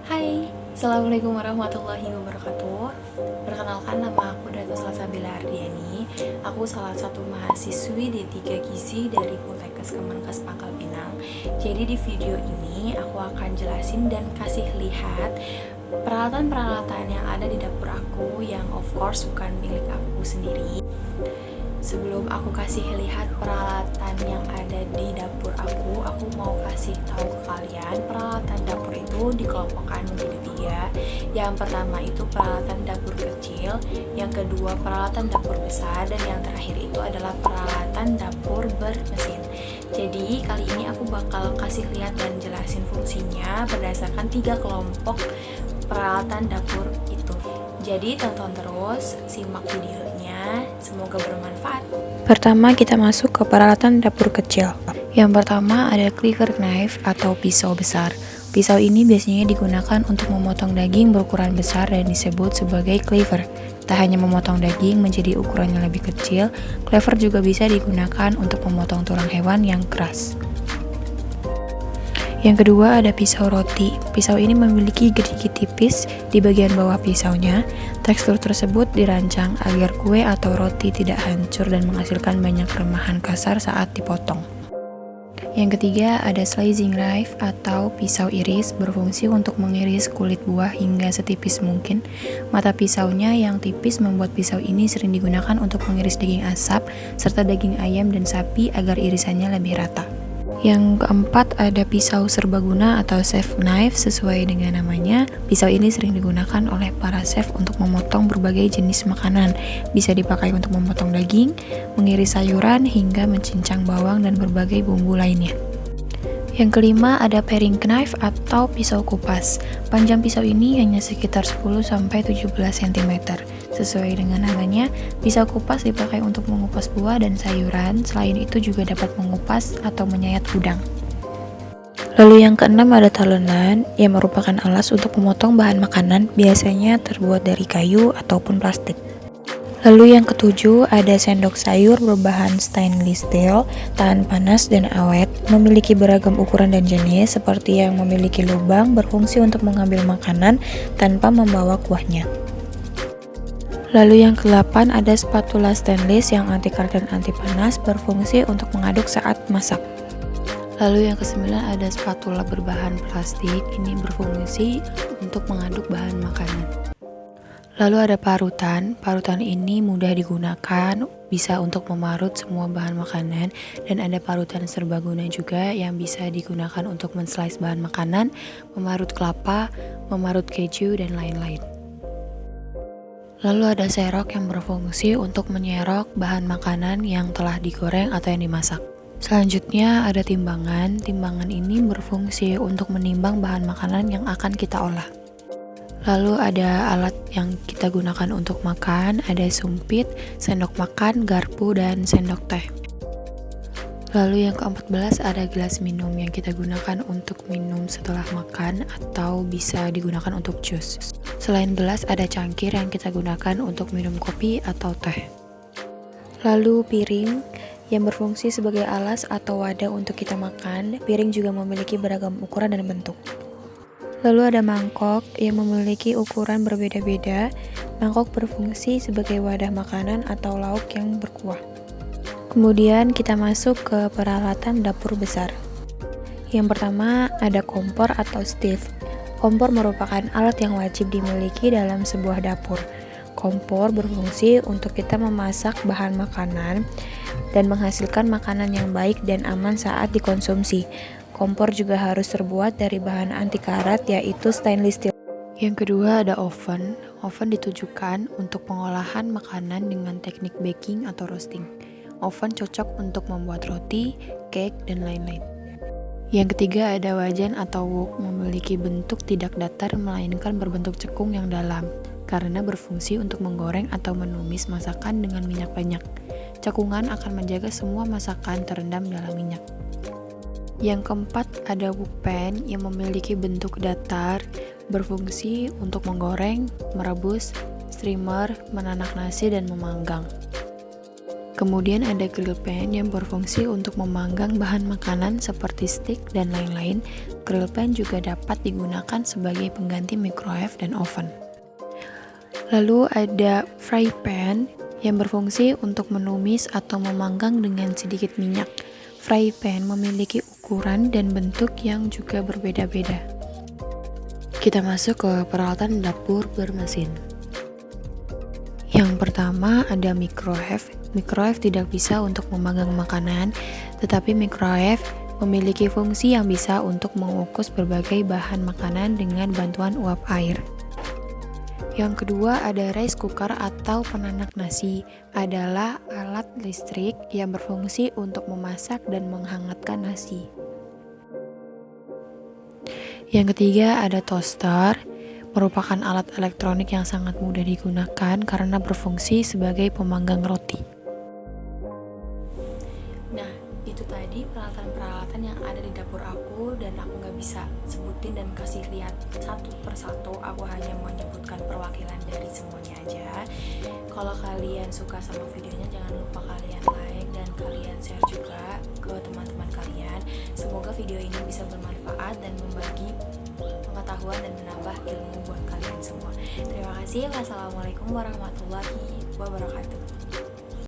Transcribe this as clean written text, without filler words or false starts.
Hai, Assalamualaikum warahmatullahi wabarakatuh. Perkenalkan, nama aku Dato Salsabila Ardiani. Aku salah satu mahasiswi D3 Gizi dari Poltekkes Kemenkes Pangkal Pinang. Jadi di video ini aku akan jelasin dan kasih lihat peralatan-peralatan yang ada di dapur aku, yang of course bukan milik aku sendiri. Sebelum aku kasih lihat peralatan yang ada di dapur aku mau kasih tahu ke kalian, peralatan dapur itu dikelompokkan menjadi 3. Yang pertama itu peralatan dapur kecil, yang kedua peralatan dapur besar, dan yang terakhir itu adalah peralatan dapur bermesin. Jadi kali ini aku bakal kasih lihat dan jelasin fungsinya berdasarkan 3 kelompok peralatan dapur itu. Jadi tonton terus, simak videonya, semoga bermanfaat. Pertama kita masuk ke peralatan dapur kecil. Yang pertama ada cleaver knife atau pisau besar. Pisau ini biasanya digunakan untuk memotong daging berukuran besar dan disebut sebagai cleaver. Tak hanya memotong daging menjadi ukuran yang lebih kecil, cleaver juga bisa digunakan untuk memotong tulang hewan yang keras. Yang kedua ada pisau roti. Pisau ini memiliki gerigi tipis di bagian bawah pisaunya. Tekstur tersebut dirancang agar kue atau roti tidak hancur dan menghasilkan banyak remahan kasar saat dipotong. Yang ketiga ada slicing knife atau pisau iris, berfungsi untuk mengiris kulit buah hingga setipis mungkin. Mata pisaunya yang tipis membuat pisau ini sering digunakan untuk mengiris daging asap serta daging ayam dan sapi agar irisannya lebih rata. Yang keempat ada pisau serbaguna atau chef knife. Sesuai dengan namanya, pisau ini sering digunakan oleh para chef untuk memotong berbagai jenis makanan. Bisa dipakai untuk memotong daging, mengiris sayuran, hingga mencincang bawang dan berbagai bumbu lainnya. Yang kelima ada paring knife atau pisau kupas. Panjang pisau ini hanya sekitar 10-17 cm. Sesuai dengan namanya, pisau kupas dipakai untuk mengupas buah dan sayuran. Selain itu juga dapat mengupas atau menyayat udang. Lalu yang keenam ada talenan, yang merupakan alas untuk memotong bahan makanan, biasanya terbuat dari kayu ataupun plastik. Lalu yang ketujuh ada sendok sayur berbahan stainless steel, tahan panas dan awet, memiliki beragam ukuran dan jenis, seperti yang memiliki lubang, berfungsi untuk mengambil makanan tanpa membawa kuahnya. Lalu yang ke-8 ada spatula stainless yang anti karat dan anti panas, berfungsi untuk mengaduk saat masak. Lalu yang ke-9 ada spatula berbahan plastik, ini berfungsi untuk mengaduk bahan makanan. Lalu ada parutan. Parutan ini mudah digunakan, bisa untuk memarut semua bahan makanan, dan ada parutan serbaguna juga yang bisa digunakan untuk men-slice bahan makanan, memarut kelapa, memarut keju, dan lain-lain. Lalu ada serok yang berfungsi untuk menyerok bahan makanan yang telah digoreng atau yang dimasak. Selanjutnya ada timbangan. Timbangan ini berfungsi untuk menimbang bahan makanan yang akan kita olah. Lalu ada alat yang kita gunakan untuk makan, ada sumpit, sendok makan, garpu, dan sendok teh. Lalu yang ke-14 ada gelas minum yang kita gunakan untuk minum setelah makan atau bisa digunakan untuk jus. Selain gelas ada cangkir yang kita gunakan untuk minum kopi atau teh. Lalu piring yang berfungsi sebagai alas atau wadah untuk kita makan. Piring juga memiliki beragam ukuran dan bentuk. Lalu ada mangkok yang memiliki ukuran berbeda-beda. Mangkok berfungsi sebagai wadah makanan atau lauk yang berkuah. Kemudian kita masuk ke peralatan dapur besar. Yang pertama ada kompor atau stove. Kompor merupakan alat yang wajib dimiliki dalam sebuah dapur. Kompor berfungsi untuk kita memasak bahan makanan dan menghasilkan makanan yang baik dan aman saat dikonsumsi. Kompor juga harus terbuat dari bahan anti karat, yaitu stainless steel. Yang kedua ada oven. Oven ditujukan untuk pengolahan makanan dengan teknik baking atau roasting. Oven cocok untuk membuat roti, cake, dan lain-lain. Yang ketiga ada wajan atau wok, memiliki bentuk tidak datar melainkan berbentuk cekung yang dalam, karena berfungsi untuk menggoreng atau menumis masakan dengan minyak banyak. Cekungan akan menjaga semua masakan terendam dalam minyak. Yang keempat ada wok pan yang memiliki bentuk datar, berfungsi untuk menggoreng, merebus, steamer, menanak nasi, dan memanggang. Kemudian ada grill pan yang berfungsi untuk memanggang bahan makanan seperti steak dan lain-lain. Grill pan juga dapat digunakan sebagai pengganti microwave dan oven. Lalu ada fry pan yang berfungsi untuk menumis atau memanggang dengan sedikit minyak. Fry pan memiliki ukuran dan bentuk yang juga berbeda-beda. Kita masuk ke peralatan dapur bermesin. Yang pertama ada microwave. Microwave tidak bisa untuk memanggang makanan, tetapi microwave memiliki fungsi yang bisa untuk mengukus berbagai bahan makanan dengan bantuan uap air. Yang kedua ada rice cooker atau penanak nasi, adalah alat listrik yang berfungsi untuk memasak dan menghangatkan nasi. Yang ketiga ada toaster, merupakan alat elektronik yang sangat mudah digunakan karena berfungsi sebagai pemanggang roti. Nah, itu tadi peralatan-peralatan yang ada di dapur aku, dan aku gak bisa sebutin dan kasih lihat satu persatu. Aku hanya menyebutkan perwakilan dari semuanya aja. Kalau kalian suka sama videonya, jangan lupa kalian like dan kalian share juga ke teman-teman kalian. Semoga video ini bisa bermanfaat dan membagi pengetahuan dan menambah ilmu buat kalian semua. Terima kasih. Wassalamualaikum warahmatullahi wabarakatuh.